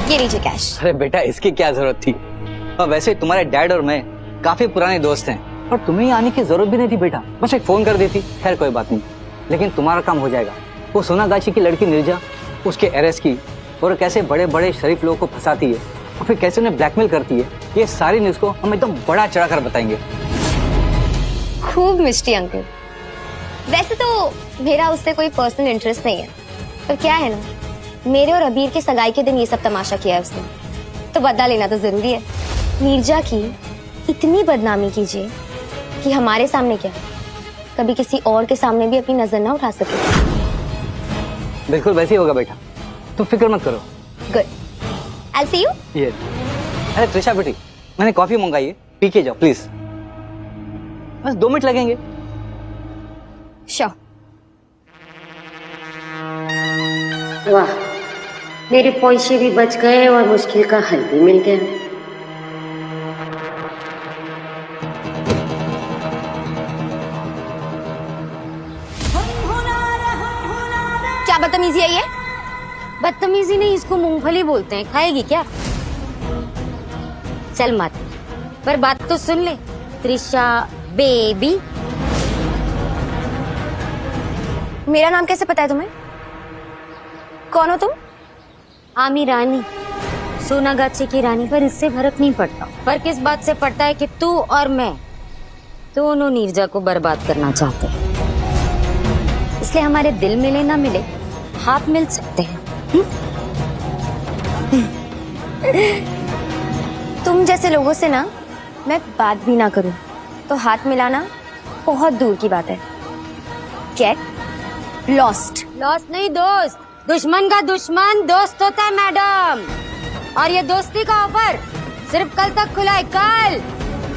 ये लीजिए कैश। अरे बेटा इसकी क्या जरूरत थी, और वैसे तुम्हारे डैड और मैं काफी पुराने दोस्त हैं और तुम्हें आने की जरूरत भी नहीं थी बेटा, बस एक फोन कर देती। खैर कोई बात नहीं, लेकिन तुम्हारा काम हो जाएगा। वो सोनागाछी की लड़की निर्जा, उसके अरेस्ट की, और कैसे बड़े बड़े शरीफ लोगों को फंसाती है और फिर कैसे उन्हें ब्लैकमेल करती है, ये सारी न्यूज को हम एकदम बड़ा चढ़ाकर बताएंगे। खूब मिष्टी अंकल। वैसे तो मेरा उससे कोई पर्सनल इंटरेस्ट नहीं है, पर क्या है ना, मेरे और अबीर के सगाई के दिन ये सब तमाशा किया है उसने, तो बदला लेना तो जरूरी है। नीरजा की इतनी बदनामी कीजिए कि हमारे सामने क्या, कभी किसी और के सामने भी अपनी नजर ना उठा सके। बिल्कुल वैसे ही होगा बेटा, तुम फिक्र मत करो। Good, I see you. ये अरे त्रिशा बेटी, मैंने कॉफी मंगाई है, पी के जाओ प्लीज। बस 2 मिनट लगेंगे। श्योर। वाह, मेरे पैसे भी बच गए और मुश्किल का हल भी मिल गया। क्या बदतमीजी है ये? बदतमीजी नहीं, इसको मूंगफली बोलते हैं। खाएगी क्या? चल मत, पर बात तो सुन ले त्रिशा बेबी। मेरा नाम कैसे पता है तुम्हें? कौन हो तुम? आमी रानी, सोनागाछी की रानी। पर इससे फर्क नहीं पड़ता। फर्क इस बात से पड़ता है कि तू और मैं दोनों नीरजा को बर्बाद करना चाहते हैं, इसलिए हमारे दिल मिले ना मिले, हाथ मिल सकते हैं। तुम जैसे लोगों से ना मैं बात भी ना करूं तो हाथ मिलाना बहुत दूर की बात है। Get lost. लॉस्ट नहीं दोस्त, दुश्मन का दुश्मन दोस्त होता है मैडम। और ये दोस्ती का ऑफर सिर्फ कल तक खुला है, कल।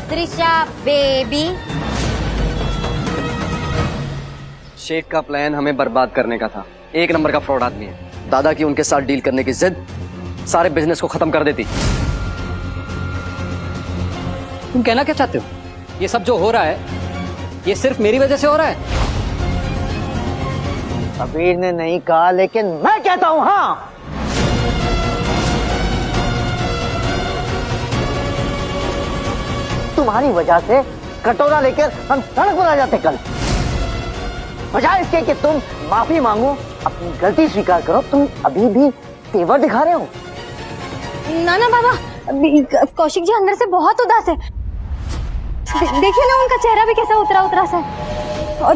त्रिशा बेबी। शेख का प्लान हमें बर्बाद करने का था। 1 नंबर का फ्रॉड आदमी है। दादा की उनके साथ डील करने की जिद सारे बिजनेस को खत्म कर देती। तुम कहना क्या चाहते हो? ये सब जो हो रहा है ये सिर्फ मेरी वजह से हो रहा है? अबीर ने नहीं कहा, लेकिन मैं कहता हूं हाँ। तुम्हारी वजह से कटोरा लेकर हम सड़क पर आ जाते कल। बजाय इसके कि तुम माफी मांगो, अपनी गलती स्वीकार करो। तुम अभी भी तेवर दिखा रहे हो। ना ना बाबा, कौशिक जी अंदर से बहुत उदास है। देखिए ना, उनका चेहरा भी कैसा उतरा उतरा सा है। और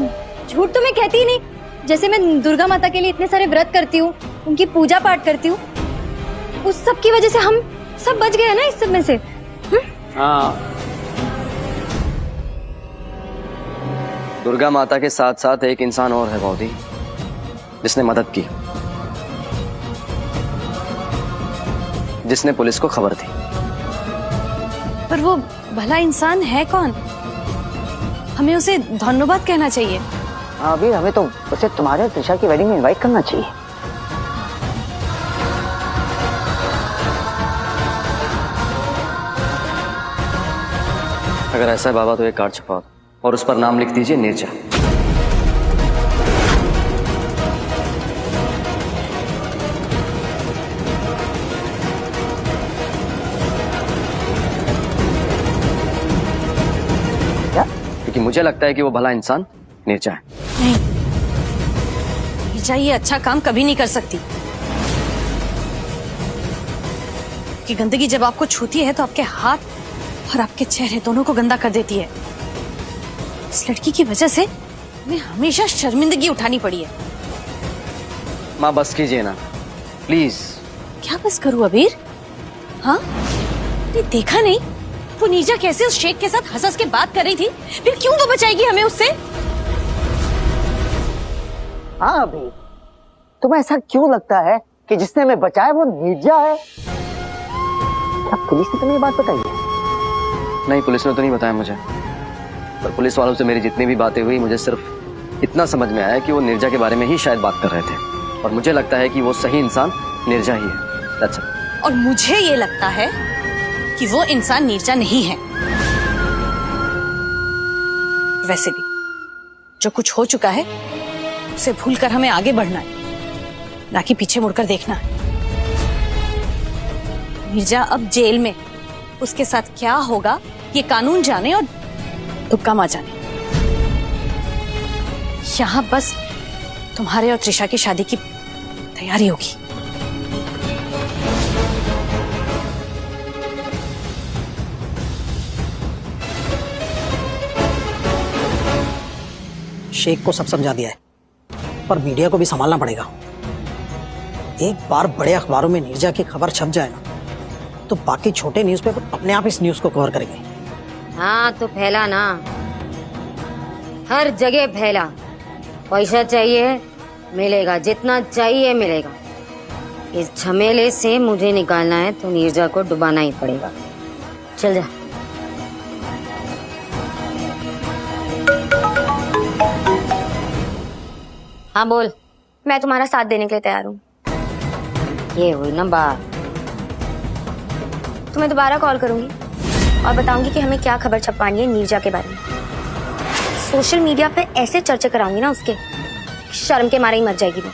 झूठ तो मैं कहती ही नहीं, जैसे मैं दुर्गा माता के लिए इतने सारे व्रत करती हूँ, उनकी पूजा पाठ करती हूँ, उस सब की वजह से हम सब बच गए ना इस सब में से। हाँ, दुर्गा माता के साथ साथ एक इंसान और है बॉडी, जिसने मदद की, जिसने पुलिस को खबर दी। पर वो भला इंसान है कौन? हमें उसे धन्यवाद कहना चाहिए। हाँ अबीर, हमें तो उसे तुम्हारे और त्रिशा की वेडिंग में इनवाइट करना चाहिए। अगर ऐसा है बाबा तो एक कार्ड छपाओ और उस पर नाम लिख दीजिए नीरजा। क्या? क्योंकि मुझे लगता है कि वो भला इंसान नीरजा है। नहीं, नीरजा ये अच्छा काम कभी नहीं कर सकती। कि गंदगी जब आपको छूती है तो आपके हाथ और आपके चेहरे दोनों को गंदा कर देती है। इस लड़की की वजह से हमें हमेशा शर्मिंदगी उठानी पड़ी है। माँ बस कीजिए ना प्लीज। क्या बस करूं अबीर? हाँ, ने देखा नहीं वो नीरजा कैसे उस शेख के साथ हंस के बात कर रही थी? फिर क्यों वो बचाएगी हमें उससे? हाँ अबीर, तुम्हें ऐसा क्यों लगता है कि जिसने हमें बचाया वो नीरजा है? क्या पुलिस ने तुम्हें ये बात बताई है? नहीं, पुलिस ने तो नहीं बताया मुझे, पर पुलिस वालों से मेरी जितनी भी बातें हुई मुझे सिर्फ इतना समझ में आया कि वो नीरजा के बारे में ही शायद बात कर रहे थे, और मुझे लगता है कि वो सही इंसान नीरजा ही है। That's it. और मुझे ये लगता है कि वो इंसान नीरजा नहीं है। वैसे भी जो कुछ हो चुका है उसे भूलकर हमें आगे बढ़ना है, ना कि पीछे मुड़कर देखना है। नीरजा अब जेल में, उसके साथ क्या होगा ये कानून जाने और तुक्का माँ जाने। यहाँ बस तुम्हारे और त्रिशा की शादी की तैयारी होगी। शेख को सब समझा दिया है, पर मीडिया को भी संभालना पड़ेगा। एक बार बड़े अखबारों में नीरजा की खबर छप जाए ना, तो बाकी छोटे न्यूज़पेपर अपने आप इस न्यूज को कवर करेंगे। हाँ तो फैला ना, हर जगह फैला। पैसा चाहिए मिलेगा, जितना चाहिए मिलेगा। इस झमेले से मुझे निकालना है तो नीरजा को डुबाना ही पड़ेगा। चल जा। हाँ बोल। मैं तुम्हारा साथ देने के लिए तैयार हूँ। ये हुई ना बात। तुम्हें दोबारा कॉल करूंगी और बताऊंगी कि हमें क्या खबर छपवानी है नीरजा के बारे में। सोशल मीडिया पे ऐसे चर्चा कराऊंगी ना उसके, शर्म के मारे ही मर जाएगी वो।